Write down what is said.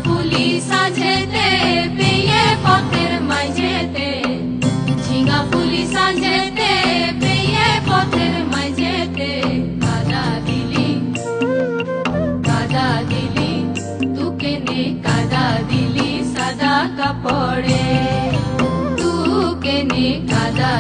ফুলি সাজেতে পেয়ে পথের মাঝেতে, ঝিঙা ফুলি সাজেতে পেয়ে পথের মাঝেতে কাদা দিলি তুকে নে কাদা দিলি সাদা কাপড়ে, তুকে নে কাদা